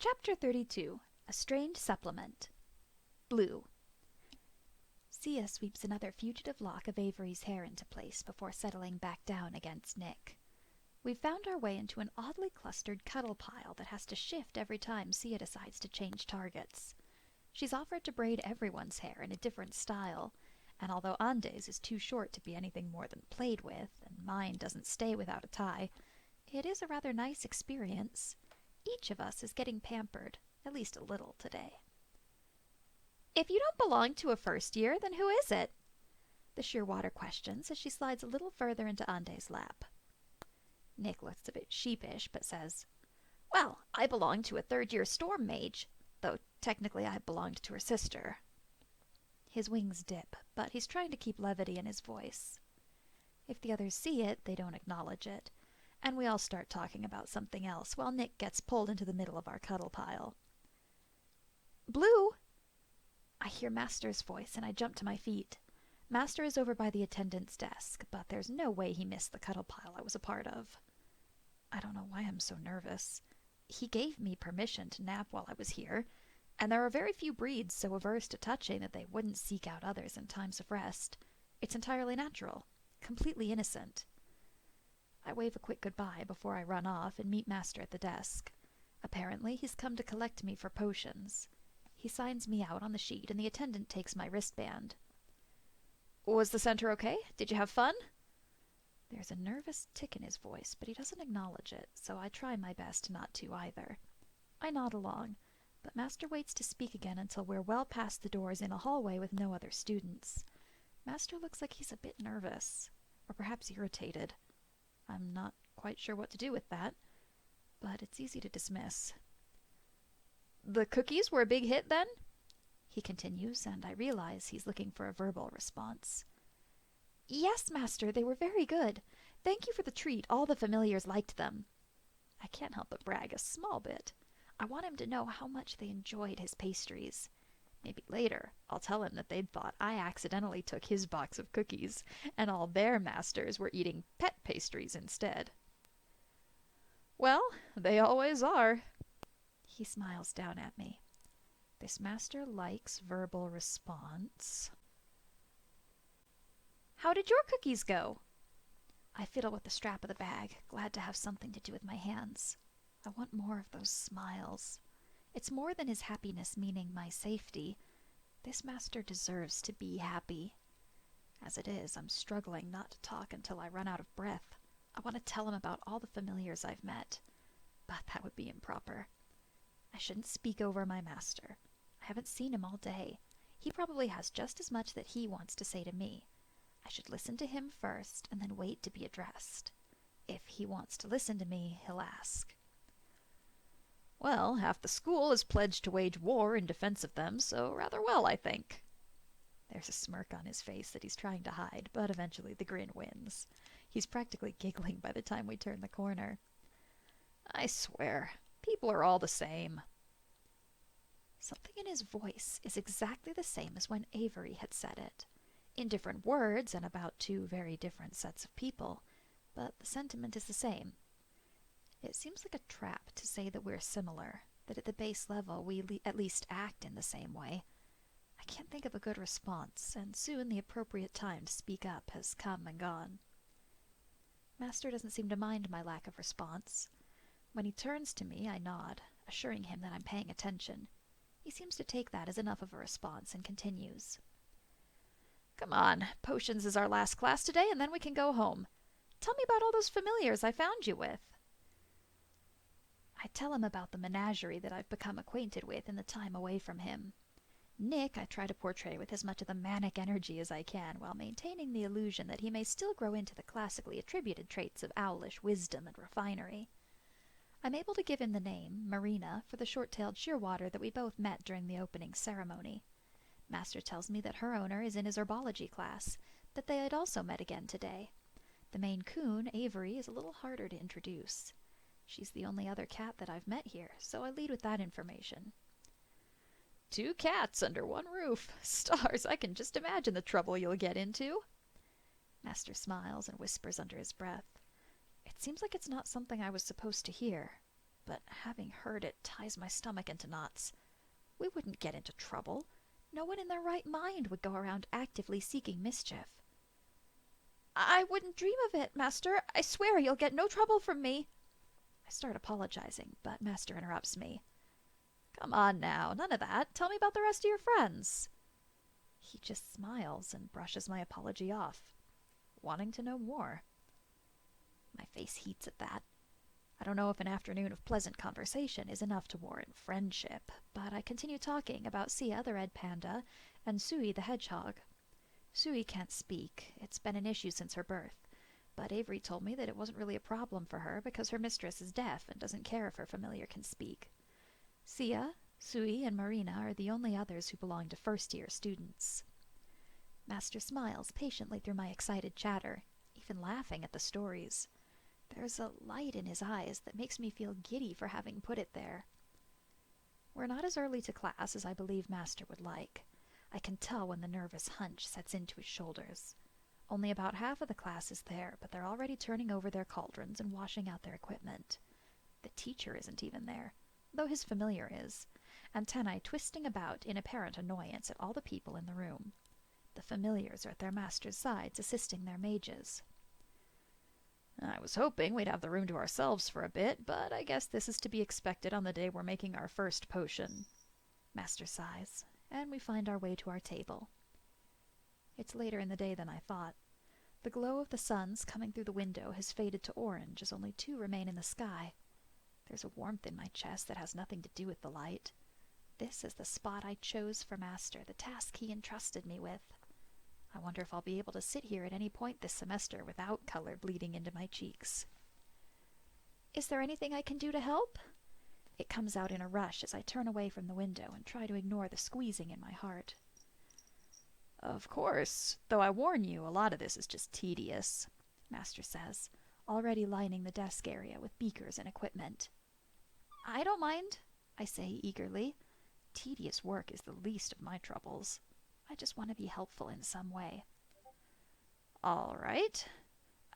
Chapter 32. A Strange Supplement. Blue. Sia sweeps another fugitive lock of Avery's hair into place before settling back down against Nick. We've found our way into an oddly clustered cuddle pile that has to shift every time Sia decides to change targets. She's offered to braid everyone's hair in a different style, and although Ande's is too short to be anything more than played with, and mine doesn't stay without a tie, it is a rather nice experience. Each of us is getting pampered, at least a little today. "If you don't belong to a first year, then who is it?" the Shearwater questions as she slides a little further into Ande's lap. Nick looks a bit sheepish, but says, "Well, I belong to a third-year storm mage, though technically I belonged to her sister." His wings dip, but he's trying to keep levity in his voice. If the others see it, they don't acknowledge it, and we all start talking about something else while Nick gets pulled into the middle of our cuddle pile. "Blue!" I hear Master's voice, and I jump to my feet. Master is over by the attendant's desk, but there's no way he missed the cuddle pile I was a part of. I don't know why I'm so nervous. He gave me permission to nap while I was here, and there are very few breeds so averse to touching that they wouldn't seek out others in times of rest. It's entirely natural, completely innocent. I wave a quick goodbye before I run off and meet Master at the desk. Apparently, he's come to collect me for potions. He signs me out on the sheet, and the attendant takes my wristband. "Was the center okay? Did you have fun?" There's a nervous tick in his voice, but he doesn't acknowledge it, so I try my best not to either. I nod along, but Master waits to speak again until we're well past the doors in a hallway with no other students. Master looks like he's a bit nervous, or perhaps irritated. I'm not quite sure what to do with that, but it's easy to dismiss. "The cookies were a big hit, then?" he continues, and I realize he's looking for a verbal response. "Yes, Master, they were very good. Thank you for the treat. All the familiars liked them." I can't help but brag a small bit. I want him to know how much they enjoyed his pastries. Maybe later I'll tell him that they'd thought I accidentally took his box of cookies, and all their masters were eating pet pastries instead. "Well, they always are." He smiles down at me. This master likes verbal response. "How did your cookies go?" I fiddle with the strap of the bag, glad to have something to do with my hands. I want more of those smiles. It's more than his happiness meaning my safety. This master deserves to be happy. As it is, I'm struggling not to talk until I run out of breath. I want to tell him about all the familiars I've met, but that would be improper. I shouldn't speak over my master. I haven't seen him all day. He probably has just as much that he wants to say to me. I should listen to him first and then wait to be addressed. If he wants to listen to me, he'll ask. "Well, half the school is pledged to wage war in defense of them, so rather well, I think." There's a smirk on his face that he's trying to hide, but eventually the grin wins. He's practically giggling by the time we turn the corner. "I swear, people are all the same." Something in his voice is exactly the same as when Avery had said it. In different words and about two very different sets of people, but the sentiment is the same. It seems like a trap to say that we're similar, that at the base level we at least act in the same way. I can't think of a good response, and soon the appropriate time to speak up has come and gone. Master doesn't seem to mind my lack of response. When he turns to me, I nod, assuring him that I'm paying attention. He seems to take that as enough of a response and continues. "Come on, potions is our last class today, and then we can go home. Tell me about all those familiars I found you with." I tell him about the menagerie that I've become acquainted with in the time away from him. Nick I try to portray with as much of the manic energy as I can, while maintaining the illusion that he may still grow into the classically attributed traits of owlish wisdom and refinery. I'm able to give him the name, Marina, for the short-tailed shearwater that we both met during the opening ceremony. Master tells me that her owner is in his herbology class, that they had also met again today. The Maine Coon, Avery, is a little harder to introduce. She's the only other cat that I've met here, so I lead with that information. "2 cats under one roof. Stars, I can just imagine the trouble you'll get into." Master smiles and whispers under his breath. It seems like it's not something I was supposed to hear. but having heard it ties my stomach into knots. We wouldn't get into trouble. No one in their right mind would go around actively seeking mischief. I wouldn't dream of it, Master. I swear you'll get no trouble from me. I start apologizing, but Master interrupts me. Come on now, none of that. Tell me about the rest of your friends. He just smiles and brushes my apology off, wanting to know more. My face heats at that. I don't know if an afternoon of pleasant conversation is enough to warrant friendship, but I continue talking about Sia the red panda and Sui the hedgehog. Sui can't speak. It's been an issue since her birth, but Avery told me that it wasn't really a problem for her because her mistress is deaf and doesn't care if her familiar can speak. Sia, Sui, and Marina are the only others who belong to first-year students. Master smiles patiently through my excited chatter, even laughing at the stories. There's a light in his eyes that makes me feel giddy for having put it there. We're not as early to class as I believe Master would like. I can tell when the nervous hunch sets into his shoulders. Only about half of the class is there, but they're already turning over their cauldrons and washing out their equipment. The teacher isn't even there, though his familiar is, antennae twisting about in apparent annoyance at all the people in the room. The familiars are at their master's sides, assisting their mages. I was hoping we'd have the room to ourselves for a bit, but I guess this is to be expected on the day we're making our first potion. Master sighs, and we find our way to our table. It's later in the day than I thought. The glow of the suns coming through the window has faded to orange as only two remain in the sky. There's a warmth in my chest that has nothing to do with the light. This is the spot I chose for Master, the task he entrusted me with. I wonder if I'll be able to sit here at any point this semester without color bleeding into my cheeks. Is there anything I can do to help? It comes out in a rush as I turn away from the window and try to ignore the squeezing in my heart. Of course, though I warn you, a lot of this is just tedious, Master says, already lining the desk area with beakers and equipment. I don't mind, I say eagerly. Tedious work is the least of my troubles. I just want to be helpful in some way. All right.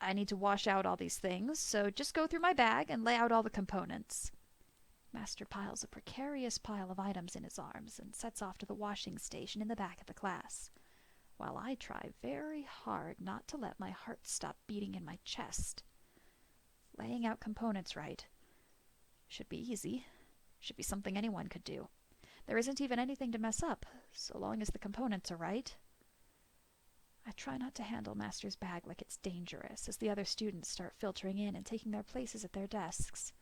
I need to wash out all these things, so just go through my bag and lay out all the components. Master piles a precarious pile of items in his arms and sets off to the washing station in the back of the class, while I try very hard not to let my heart stop beating in my chest. Laying out components right should be easy. Should be something anyone could do. There isn't even anything to mess up, so long as the components are right. I try not to handle Master's bag like it's dangerous as the other students start filtering in and taking their places at their desks.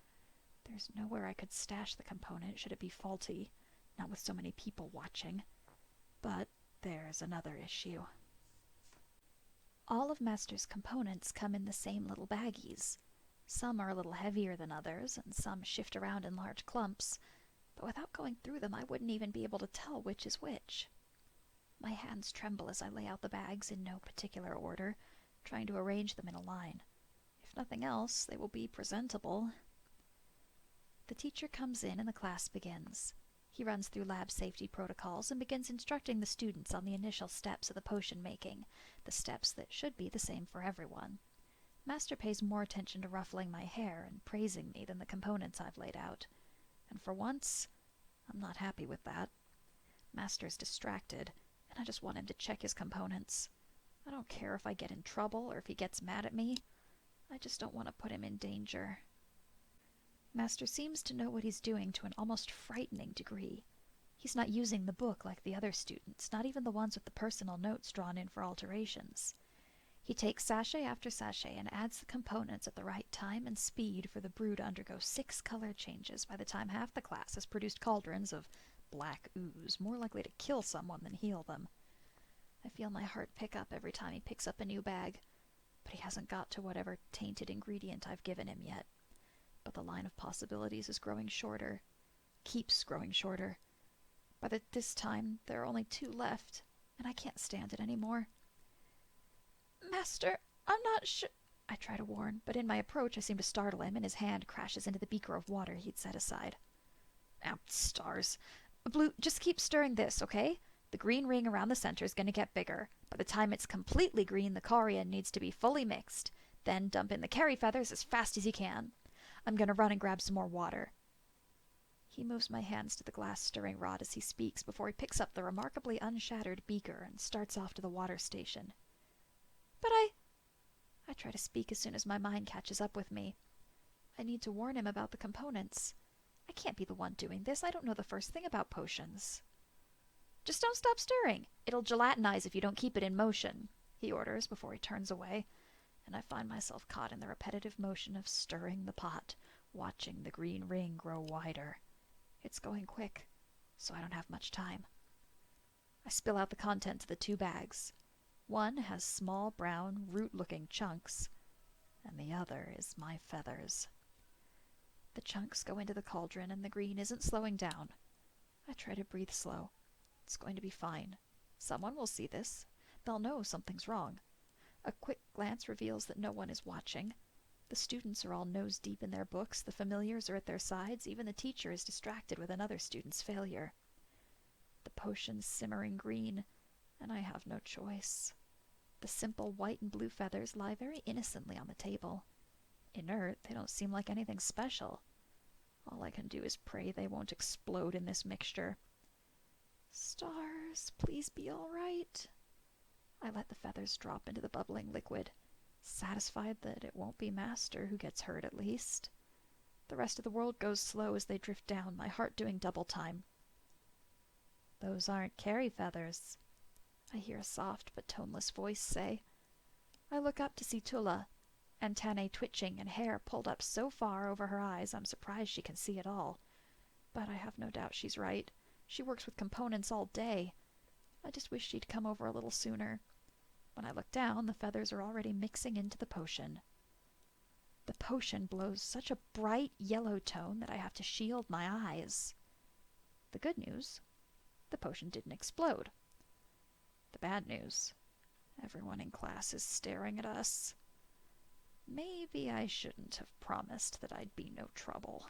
There's nowhere I could stash the component should it be faulty, not with so many people watching. But there's another issue. All of Master's components come in the same little baggies. Some are a little heavier than others, and some shift around in large clumps, but without going through them I wouldn't even be able to tell which is which. My hands tremble as I lay out the bags in no particular order, trying to arrange them in a line. If nothing else, they will be presentable. The teacher comes in and the class begins. He runs through lab safety protocols and begins instructing the students on the initial steps of the potion making, the steps that should be the same for everyone. Master pays more attention to ruffling my hair and praising me than the components I've laid out. And for once, I'm not happy with that. Master's distracted, and I just want him to check his components. I don't care if I get in trouble or if he gets mad at me. I just don't want to put him in danger. Master seems to know what he's doing to an almost frightening degree. He's not using the book like the other students, not even the ones with the personal notes drawn in for alterations. He takes sachet after sachet and adds the components at the right time and speed for the brew to undergo 6 color changes by the time half the class has produced cauldrons of black ooze, more likely to kill someone than heal them. I feel my heart pick up every time he picks up a new bag, but he hasn't got to whatever tainted ingredient I've given him yet. But the line of possibilities is growing shorter, keeps growing shorter. By this time, there are only 2 left, and I can't stand it anymore. Master, I'm not sure, I try to warn, but in my approach I seem to startle him, and his hand crashes into the beaker of water he'd set aside. Ah, stars. Blue, just keep stirring this, okay? The green ring around the center is going to get bigger. By the time it's completely green, the corian needs to be fully mixed. Then dump in the carry feathers as fast as you can. I'm going to run and grab some more water. He moves my hands to the glass stirring rod as he speaks before he picks up the remarkably unshattered beaker and starts off to the water station. But I try to speak as soon as my mind catches up with me. I need to warn him about the components. I can't be the one doing this. I don't know the first thing about potions. Just don't stop stirring. It'll gelatinize if you don't keep it in motion, he orders before he turns away, and I find myself caught in the repetitive motion of stirring the pot, watching the green ring grow wider. It's going quick, so I don't have much time. I spill out the contents of the 2 bags. One has small brown root-looking chunks, and the other is my feathers. The chunks go into the cauldron, and the green isn't slowing down. I try to breathe slow. It's going to be fine. Someone will see this. They'll know something's wrong. A quick glance reveals that no one is watching. The students are all nose-deep in their books, the familiars are at their sides, even the teacher is distracted with another student's failure. The potion's simmering green, and I have no choice. The simple white and blue feathers lie very innocently on the table. Inert, they don't seem like anything special. All I can do is pray they won't explode in this mixture. Stars, please be all right. I let the feathers drop into the bubbling liquid, satisfied that it won't be Master who gets hurt at least. The rest of the world goes slow as they drift down, my heart doing double time. Those aren't Carrie feathers, I hear a soft but toneless voice say. I look up to see Tulla, antennae twitching and hair pulled up so far over her eyes I'm surprised she can see at all. But I have no doubt she's right. She works with components all day. I just wish she'd come over a little sooner. When I look down, the feathers are already mixing into the potion. The potion blows such a bright yellow tone that I have to shield my eyes. The good news, the potion didn't explode. The bad news, everyone in class is staring at us. Maybe I shouldn't have promised that I'd be no trouble.